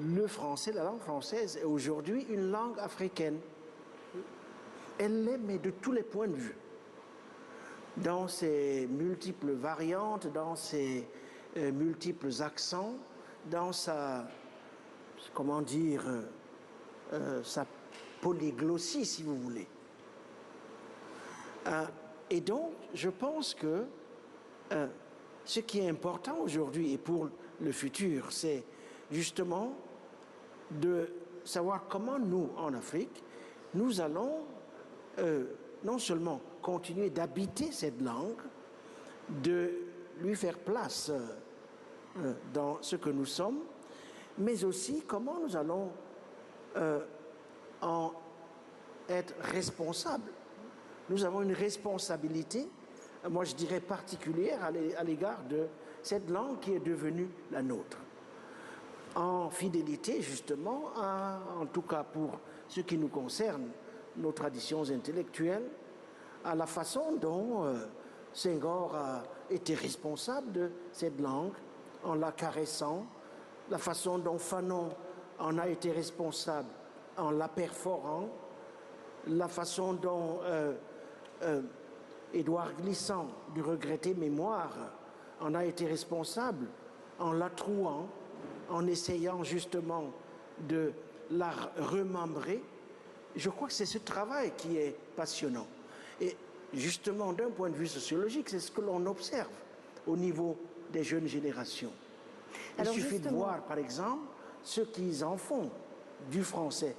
le français, la langue française est aujourd'hui une langue africaine. Elle l'est, mais de tous les points de vue. Dans ses multiples variantes, dans ses multiples accents, dans sa, comment dire, sa polyglossie, si vous voulez. Et donc, je pense que ce qui est important aujourd'hui et pour le futur, c'est justement de savoir comment nous, en Afrique, nous allons non seulement continuer d'habiter cette langue, de lui faire place dans ce que nous sommes, mais aussi comment nous allons en être responsables. Nous avons une responsabilité, moi je dirais particulière, à l'égard de cette langue qui est devenue la nôtre. En fidélité, justement, en tout cas pour ce qui nous concerne, nos traditions intellectuelles, à la façon dont Senghor a été responsable de cette langue, en la caressant, la façon dont Fanon en a été responsable en la perforant, la façon dont Édouard Glissant, du regretté Mémoire, en a été responsable en la trouant, en essayant justement de la remembrer. Je crois que c'est ce travail qui est passionnant. Et justement, d'un point de vue sociologique, c'est ce que l'on observe au niveau des jeunes générations. Il suffit de voir, par exemple, ce qu'ils en font du français.